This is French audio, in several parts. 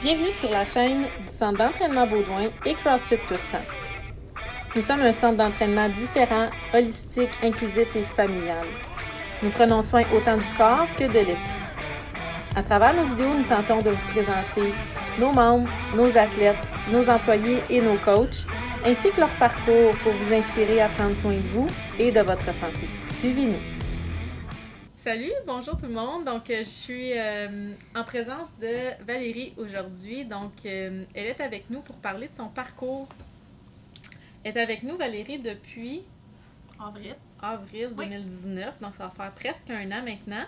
Bienvenue sur la chaîne du Centre d'entraînement Baudouin et CrossFit Pur Sang. Nous sommes un centre d'entraînement différent, holistique, inclusif et familial. Nous prenons soin autant du corps que de l'esprit. À travers nos vidéos, nous tentons de vous présenter nos membres, nos athlètes, nos employés et nos coachs, ainsi que leur parcours pour vous inspirer à prendre soin de vous et de votre santé. Suivez-nous! Salut, bonjour tout le monde. Donc, je suis en présence de Valérie aujourd'hui. Donc, elle est avec nous pour parler de son parcours. Elle est avec nous, Valérie, depuis avril 2019. Donc, ça va faire presque un an maintenant.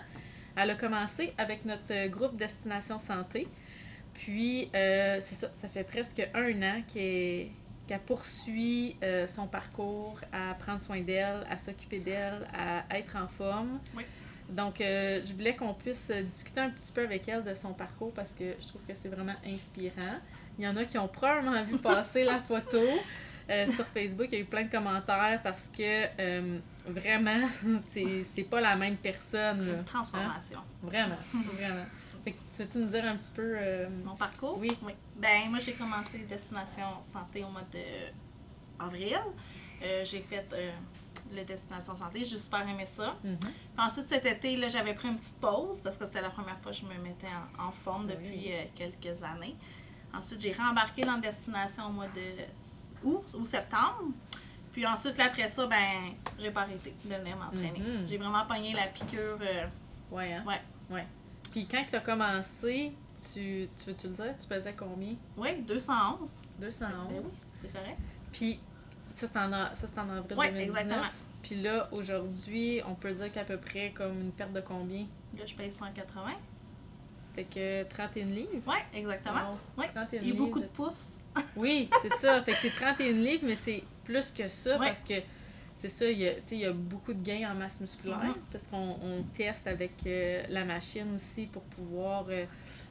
Elle a commencé avec notre groupe Destination Santé. Puis, c'est ça, ça fait presque un an qu'elle poursuit son parcours à prendre soin d'elle, à s'occuper d'elle, à être en forme. Oui. Donc, je voulais qu'on puisse discuter un petit peu avec elle de son parcours parce que je trouve que c'est vraiment inspirant. Il y en a qui ont probablement vu passer la photo sur Facebook. Il y a eu plein de commentaires parce que vraiment, c'est pas la même personne. Là. Une transformation. Hein? Vraiment, vraiment. Fait que, tu veux-tu nous dire un petit peu... Mon parcours? Oui. Ben, moi, j'ai commencé Destination Santé au mois d'avril. J'ai fait le Destination Santé. J'ai super aimé ça. Mm-hmm. Puis ensuite, cet été, là, j'avais pris une petite pause parce que c'était la première fois que je me mettais en forme depuis quelques années. Ensuite, j'ai rembarqué dans Destination au mois de août ou septembre. Puis ensuite, là, après ça, ben, j'ai pas arrêté de venir m'entraîner. Mm-hmm. J'ai vraiment pogné la piqûre. Ouais, hein? Ouais. Puis quand tu as commencé, tu veux-tu le dire? Tu pesais combien? Oui, 211. 211. Oui, c'est correct. Puis ça, c'est en avril Oui, 2019. exactement. Puis là, aujourd'hui, on peut dire qu'à peu près comme une perte de combien? Là, je paye 180. Fait que 31 livres? Oui, exactement. Wow. Oui. 31 Et beaucoup de livres. pouces. Oui, c'est ça. Fait que c'est 31 livres, mais c'est plus que ça Ouais. parce que c'est ça, il y a beaucoup de gains en masse musculaire Mm-hmm. parce qu'on teste avec la machine aussi pour pouvoir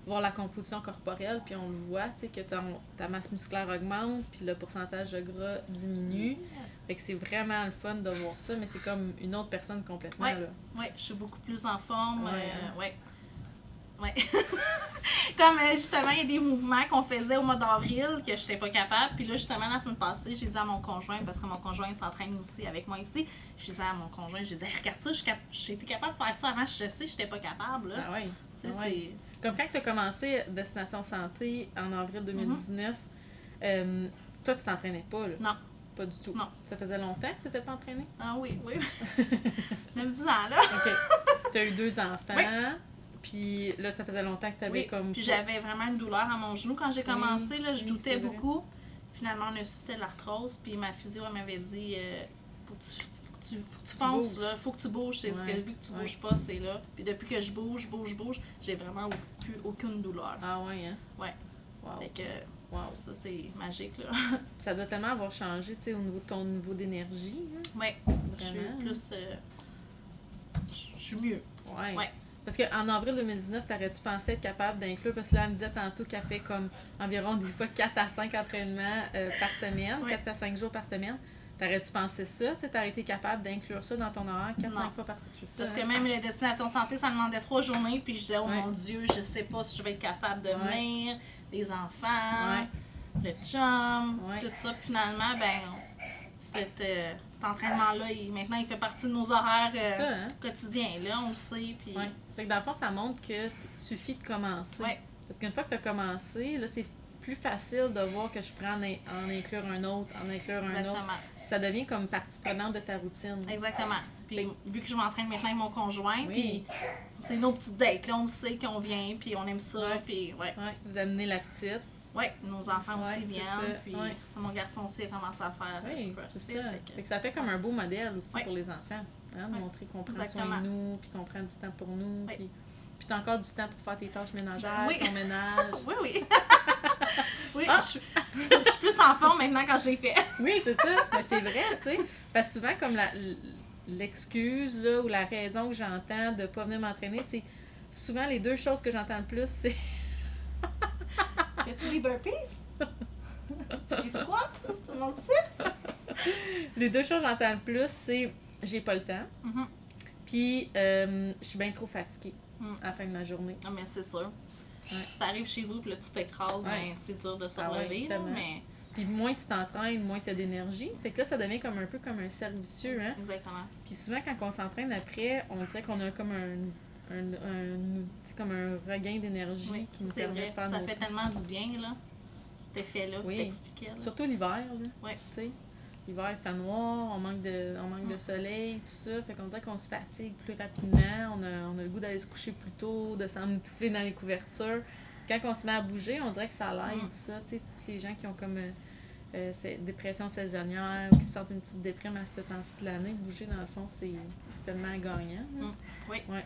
voir la composition corporelle, puis on le voit, tu sais, que ta masse musculaire augmente, puis le pourcentage de gras diminue. Fait que c'est vraiment le fun de voir ça, mais c'est comme une autre personne complètement, Ouais. là. Oui, je suis beaucoup plus en forme. Ouais. Ouais. Comme justement, il y a des mouvements qu'on faisait au mois d'avril que je n'étais pas capable. Puis là, justement, la semaine passée, j'ai dit à mon conjoint, parce que mon conjoint s'entraîne aussi avec moi ici, je disais à mon conjoint, j'ai dit, hey, regarde ça, j'ai été capable de faire ça avant, je sais, je n'étais pas capable. Là. Ah ouais. Tu sais, Ah ouais. Comme quand tu as commencé Destination Santé en avril 2019, toi, tu t'entraînais pas, là? Non. Pas du tout? Non. Ça faisait longtemps que tu t'étais pas entraîné? Ah oui. 9-10 ans, là. OK. Tu as eu 2 enfants. Oui. Puis là, ça faisait longtemps que tu avais comme... Puis j'avais vraiment une douleur à mon genou quand j'ai commencé. Là, je doutais c'est vrai. beaucoup. Finalement, on a su que c'était de l'arthrose. Puis ma physio, elle m'avait dit faut que tu fonces, là. Faut que tu bouges. C'est ce qu'elle vu que tu bouges pas, c'est là. Puis depuis que je bouge, j'ai vraiment plus aucune douleur. Ah ouais, hein? Ouais. Wow. Fait que ça, c'est magique, là. Ça doit tellement avoir changé, tu sais, au niveau de ton niveau d'énergie. Hein? Ouais. Je suis Vraiment. plus... je suis mieux. Ouais. Parce qu'en avril 2019, t'aurais-tu pensé être capable d'inclure, parce que là, elle me disait tantôt qu'elle fait comme environ des fois 4 à 5 entraînements par semaine, 4 à 5 jours par semaine. T'aurais-tu pensé ça? Tu sais, t'aurais été capable d'inclure ça dans ton horaire 4-5 fois par semaine? Parce que même les destinations santé, ça demandait 3 journées, puis je disais, oh mon Dieu, je sais pas si je vais être capable de venir, les enfants, le chum, tout ça. Puis finalement, cet entraînement-là, maintenant, il fait partie de nos horaires quotidiens. Là, on le sait. Puis... Fait que dans le fond, ça montre que suffit de commencer. Parce qu'une fois que tu as commencé, là, c'est plus facile de voir que je peux en inclure un autre, Ça devient comme partie prenante de ta routine. Exactement. Puis vu que je m'entraîne maintenant avec mon conjoint, puis c'est nos petites dates. Là, on sait qu'on vient, puis on aime ça. Puis, vous amenez la petite. Oui, nos enfants aussi viennent. Ça. Puis mon garçon aussi a commencé à faire du CrossFit. Fait que ça fait comme un beau modèle aussi pour les enfants. Hein, de montrer qu'on prend soin de nous, puis qu'on prend du temps pour nous. Puis t'as encore du temps pour faire tes tâches ménagères, ton ménage. Oui. Je suis plus en forme maintenant quand je l'ai fait. Oui, c'est ça. Mais c'est vrai, tu sais. Parce que souvent, comme l'excuse là, ou la raison que j'entends de ne pas venir m'entraîner, c'est souvent les 2 choses que j'entends le plus, c'est... Fais-tu des burpees? Des squats? C'est mon type? Les 2 choses que j'entends le plus, c'est j'ai pas le temps. Puis je suis bien trop fatiguée à la fin de ma journée. Ah, mais c'est sûr. Si t'arrives chez vous, puis là, tu t'écrases, ben, c'est dur de se relever, là, mais... Puis moins tu t'entraînes, moins tu as d'énergie. Fait que là, ça devient comme un peu comme un cercle vicieux, hein? Exactement. Puis souvent, quand on s'entraîne après, on dirait qu'on a comme comme un regain d'énergie qui nous permet de faire ça fait tellement du bien, là, cet effet-là, que t'expliquais. Surtout l'hiver, là. Oui. Tu sais, l'hiver, il fait noir, on manque de soleil, tout ça. Fait qu'on dirait qu'on se fatigue plus rapidement, on a le goût d'aller se coucher plus tôt, de s'emmitoufler dans les couvertures. Quand on se met à bouger, on dirait que ça l'aide, ça. Tu sais, tous les gens qui ont comme dépression saisonnière ou qui sentent une petite déprime à ce temps-ci de l'année, bouger, dans le fond, c'est tellement gagnant. Oui. Ouais.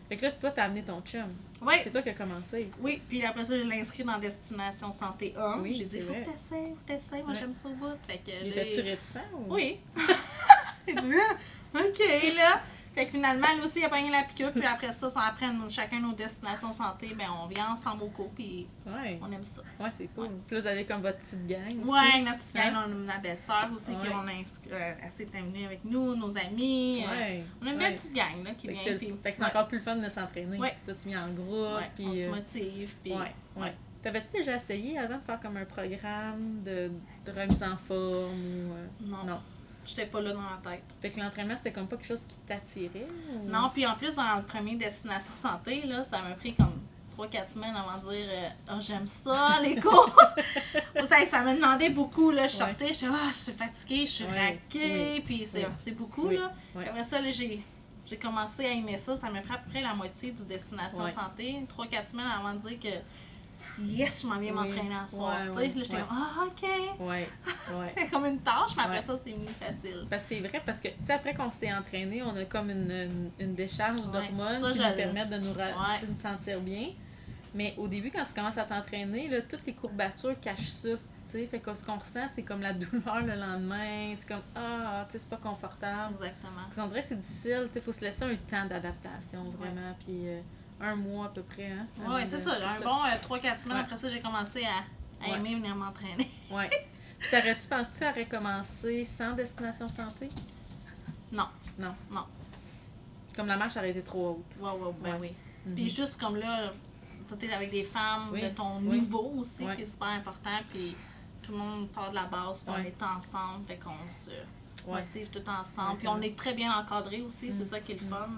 Fait que là, toi, t'as amené ton chum. Oui. C'est toi qui as commencé. Oui, puis après ça, je l'ai inscrit dans Destination Santé 1. Oui, j'ai dit, faut que t'essayes, moi j'aime ça au bout. Fait que, Étais-tu réticent ou... Oui. Il dit, OK, là. Fait que finalement, lui aussi, il a pogné la piqûre, puis après ça, après chacun nos destinations santé, ben on vient ensemble au cours, puis on aime ça. Ouais, c'est cool. Puis là, vous avez comme votre petite gang aussi. Ouais, notre petite gang, on a ma belle-sœur aussi, elle s'est venue avec nous, nos amis. On a une belle petite gang là, qui vient. Fait que c'est encore plus le fun de s'entraîner. Ça, tu viens en groupe. Puis, on se motive. Puis, T'avais-tu déjà essayé avant de faire comme un programme de remise en forme ou... Non. J'étais pas là dans la tête. Fait que l'entraînement, c'était comme pas quelque chose qui t'attirait? Ou... Non, puis en plus, dans le premier Destination Santé, là, ça m'a pris comme 3-4 semaines avant de dire j'aime ça, les cours! ça me demandait beaucoup, là. Je sortais, je disais je suis fatiguée, je suis raquée, puis c'est beaucoup, là. Après ça, là, j'ai commencé à aimer ça. Ça m'a pris à peu près la moitié du Destination Santé, 3-4 semaines avant de dire que yes, je m'en viens m'entraîner en soir. Là, j'étais comme, OK. C'est comme une tâche, mais après ça, c'est venu facile. Parce que c'est vrai, parce que, tu sais, après qu'on s'est entraîné, on a comme une décharge d'hormones qui nous permettent de nous sentir bien. Mais au début, quand tu commences à t'entraîner, là, toutes les courbatures cachent ça. T'sais, fait que ce qu'on ressent, c'est comme la douleur le lendemain. C'est comme, c'est pas confortable. Exactement. On dirait que c'est difficile. Il faut se laisser un temps d'adaptation, vraiment. Puis, un mois à peu près. Hein, oui, c'est ça. Un bon 3-4 semaines après ça, j'ai commencé à aimer venir m'entraîner. Oui. Puis penses-tu à recommencer sans Destination Santé? Non. Non. Comme la marche aurait été trop haute. Oui. Puis juste comme là, tu es avec des femmes de ton niveau aussi, qui est super important. Puis tout le monde part de la base, puis on est ensemble, fait qu'on se... motive tout ensemble. Puis on est très bien encadrés aussi, c'est ça qui est le fun.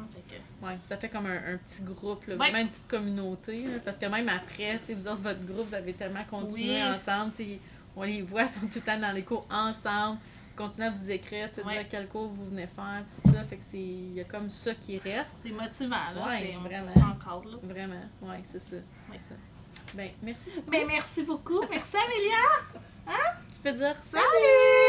Ça fait comme un petit groupe, là, vraiment une petite communauté. Là, parce que même après, vous autres, votre groupe, vous avez tellement continué ensemble. On les voit, ils sont tout le temps dans les cours ensemble. Vous continuez à vous écrire, dire quel cours vous venez faire, tout ça. Fait que il y a comme ça qui reste. C'est motivant, là. Vraiment. On s'encadre, là. Vraiment, c'est ça. Ça. Ben, merci beaucoup. Ben, merci beaucoup. Merci, Amélia. Tu peux dire salut!